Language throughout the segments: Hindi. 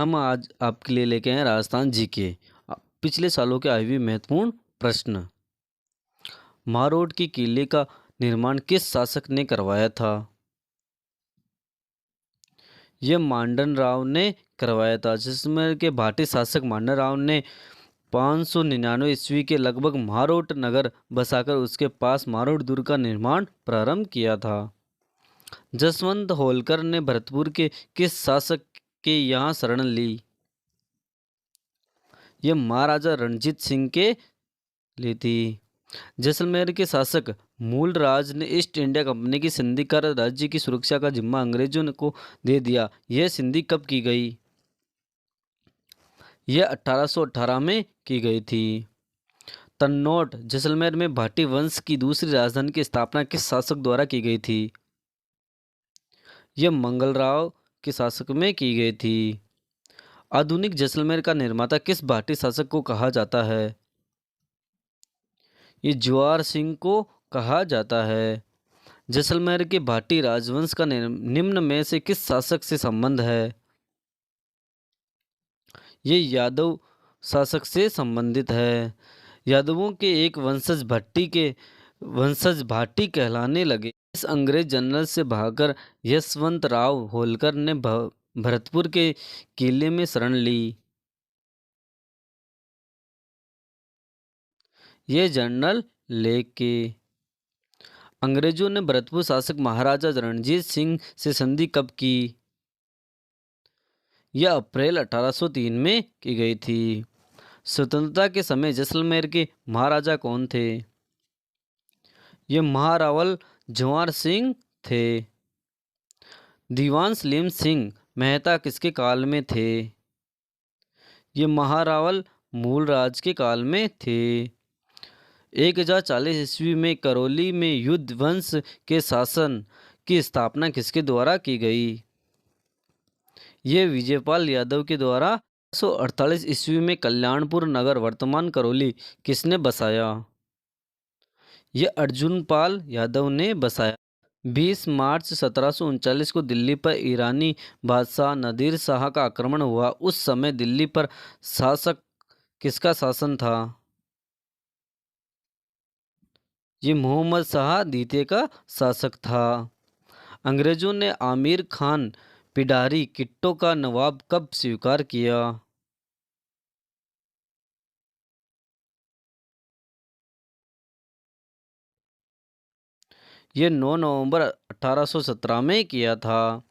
हम आज आपके लिए लेके आए हैं राजस्थान जीके पिछले सालों के आए हुए महत्वपूर्ण प्रश्न। मारोड की किले का निर्माण किस शासक ने करवाया था? यह मांडन राव ने करवाया था। जैसलमेर के भाटी शासक मांडन राव ने 599 ईस्वी के लगभग मारोट नगर बसाकर उसके पास मारोट दुर्ग का निर्माण प्रारंभ किया था। जसवंत होलकर ने भरतपुर के किस शासक के यहाँ शरण ली? यह महाराजा रणजीत सिंह के ली थी। जैसलमेर के शासक मूलराज ने ईस्ट इंडिया कंपनी की संधि कर राज्य की सुरक्षा का जिम्मा अंग्रेजों को दे दिया। यह संधि कब की गई? यह 1818 में की गई थी। तन्नौट जैसलमेर में भाटी वंश की दूसरी राजधानी की स्थापना किस शासक द्वारा की गई थी? यह मंगलराव के शासक में की गई थी। आधुनिक जैसलमेर का निर्माता किस भाटी शासक को कहा जाता है? ये ज्वार सिंह को कहा जाता है। जैसलमेर के भाटी राजवंश का निम्न में से किस शासक से संबंध है? ये यादव शासक से संबंधित है। यादवों के एक वंशज भाटी कहलाने लगे। इस अंग्रेज जनरल से भागकर यशवंत राव होलकर ने भरतपुर के किले में शरण ली। ये जनरल लेके अंग्रेजों ने भरतपुर शासक महाराजा रणजीत सिंह से संधि कब की? यह अप्रैल 1803 में की गई थी। स्वतंत्रता के समय जैसलमेर के महाराजा कौन थे? ये महारावल जवाहर सिंह थे। दीवान सलीम सिंह मेहता किसके काल में थे? ये महारावल मूलराज के काल में थे। 1040 ईस्वी में करौली में युद्ध वंश के शासन की स्थापना किसके द्वारा की गई? ये विजयपाल यादव के द्वारा। 1848 ईस्वी में कल्याणपुर नगर वर्तमान करौली किसने बसाया? यह अर्जुनपाल यादव ने बसाया। 20 मार्च 1739 को दिल्ली पर ईरानी बादशाह नादिर शाह का आक्रमण हुआ। उस समय दिल्ली पर शासक किसका शासन था? ये मोहम्मद शाह द्वितीय का शासक था। अंग्रेजों ने आमिर खान पिडारी किट्टो का नवाब कब स्वीकार किया? ये 9 नवंबर 1817 में किया था।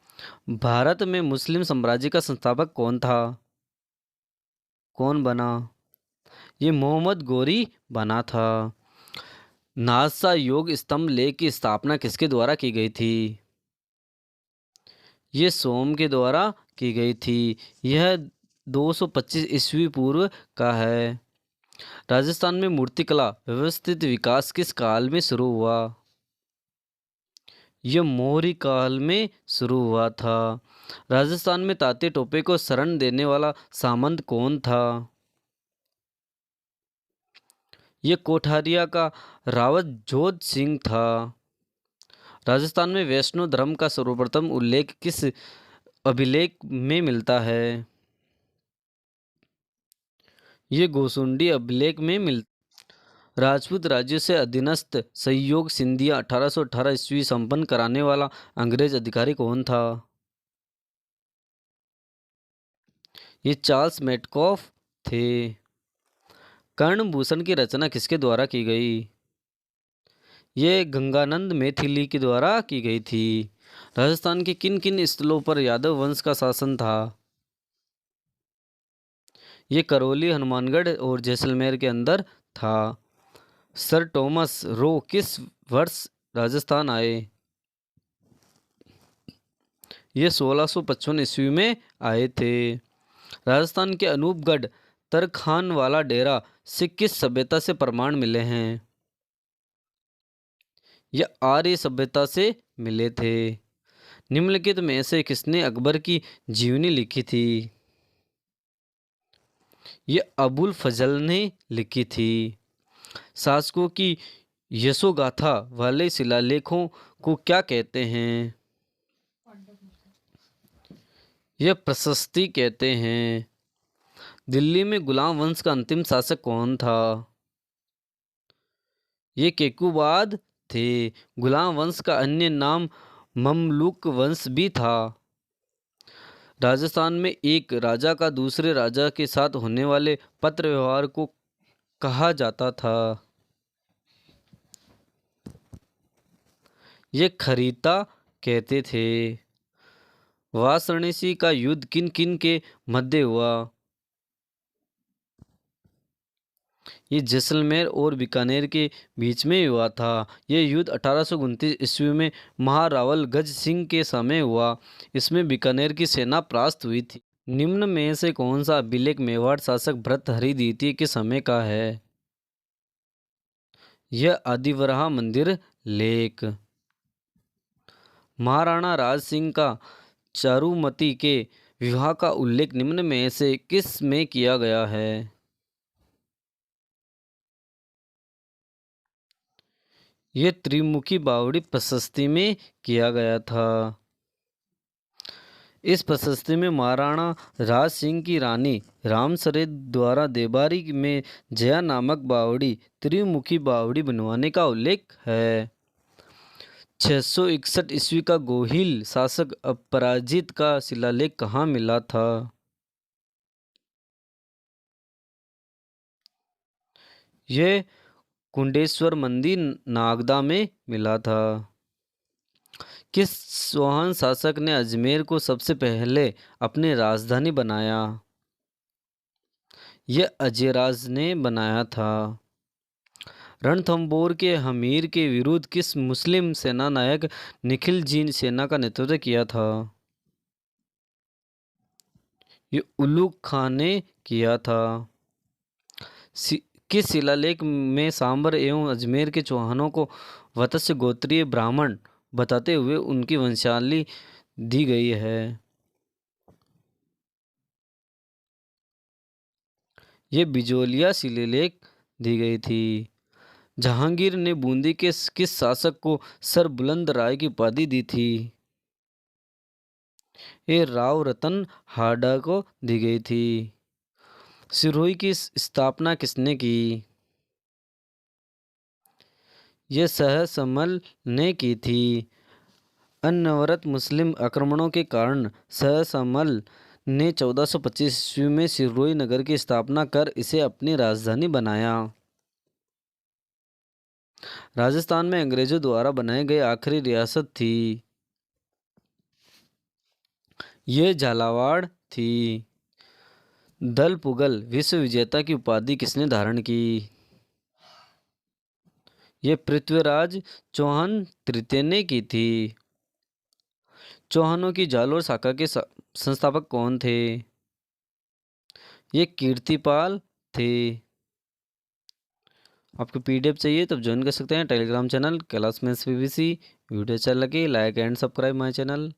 भारत में मुस्लिम साम्राज्य का संस्थापक कौन था? कौन बना? ये मोहम्मद गोरी बना था। नालसा योग स्तंभ लेख की स्थापना किसके द्वारा की गई थी? ये सोम के द्वारा की गई थी। यह 225 ईस्वी पूर्व का है। राजस्थान में मूर्तिकला व्यवस्थित विकास किस काल में शुरू हुआ? यह मौर्य काल में शुरू हुआ था। राजस्थान में तात्या टोपे को शरण देने वाला सामंत कौन था? यह कोठारिया का रावत जोध सिंह था। राजस्थान में वैष्णव धर्म का सर्वप्रथम उल्लेख किस अभिलेख में मिलता है? ये गोसुंडी अभिलेख में मिलता। राजपूत राज्य से अधीनस्थ सहयोग सिंधिया 1818 ईस्वी संपन्न कराने वाला अंग्रेज अधिकारी कौन था? ये चार्ल्स मेटकॉफ थे। कर्णभूषण की रचना किसके द्वारा की गई? ये गंगानंद मैथिली के द्वारा की गई थी। राजस्थान के किन किन स्थलों पर यादव वंश का शासन था? ये करौली, हनुमानगढ़ और जैसलमेर के अंदर था। सर टॉमस रो किस वर्ष राजस्थान आए? ये 1655 ईस्वी में आए थे। राजस्थान के अनूपगढ़ तरखान वाला डेरा से किस सभ्यता से प्रमाण मिले हैं? यह आर्य सभ्यता से मिले थे। निम्नलिखित में से किसने अकबर की जीवनी लिखी थी? यह अबुल फजल ने लिखी थी। शासकों की यशोगाथा वाले शिलालेखों को क्या कहते हैं? यह प्रशस्ति कहते हैं। दिल्ली में गुलाम वंश का अंतिम शासक कौन था? ये केकुबाद थे। गुलाम वंश का अन्य नाम ममलूक वंश भी था। राजस्थान में एक राजा का दूसरे राजा के साथ होने वाले पत्र व्यवहार को कहा जाता था। ये खरीता कहते थे। वाराणसी का युद्ध किन किन के मध्य हुआ? ये जैसलमेर और बीकानेर के बीच में हुआ था। यह युद्ध 1829 ईस्वी में महारावल गज सिंह के समय हुआ। इसमें बीकानेर की सेना परास्त हुई थी। निम्न में से कौन सा अभिलेख मेवाड़ शासक भर्तृहरि द्वितीय के समय का है? यह आदिवराह मंदिर लेख। महाराणा राज सिंह का चारुमती के विवाह का उल्लेख निम्न में से किस में किया गया है? यह त्रिमुखी बावड़ी प्रशस्ति में किया गया था। इस प्रशस्ति में महाराणा राज सिंह की रानी रामसरे द्वारा देबारी में जया नामक बावड़ी त्रिमुखी बावड़ी बनवाने का उल्लेख है। 661 ईस्वी का गोहिल शासक अपराजित का शिलालेख कहाँ मिला था? यह कुंडेश्वर मंदिर नागदा में मिला था। किस चौहान शासक ने अजमेर को सबसे पहले अपनी राजधानी बनाया? यह अजयराज ने बनाया था। रणथंभौर के हमीर के विरुद्ध किस मुस्लिम सेनानायक निखिल जी सेना का नेतृत्व किया था? ये उलूग खान ने किया था। किस शिलालेख में सांबर एवं अजमेर के चौहानों को वत्स्य गोत्रीय ब्राह्मण बताते हुए उनकी वंशावली दी गई है? ये बिजोलिया शिलालेख दी गई थी। जहांगीर ने बूंदी के किस शासक को सर बुलंद राय की उपाधि दी थी? ये राव रतन हाडा को दी गई थी। सिरोही की स्थापना किसने की? यह सहसमल ने की थी। अनवरत मुस्लिम आक्रमणों के कारण सहसमल ने 1425 ईस्वी में सिरोही नगर की स्थापना कर इसे अपनी राजधानी बनाया। राजस्थान में अंग्रेजों द्वारा बनाई गई आखिरी रियासत थी। ये झालावाड़ थी। दल पुगल विश्व विजेता की उपाधि किसने धारण की? ये पृथ्वीराज चौहान तृतीय ने की थी। चौहानों की जालोर शाखा के संस्थापक कौन थे? ये कीर्तिपाल थे। आपको पीडीएफ चाहिए तो ज्वाइन कर सकते हैं Telegram channel Kailash mains PVC. Video अच्छा लगे like and subscribe my channel.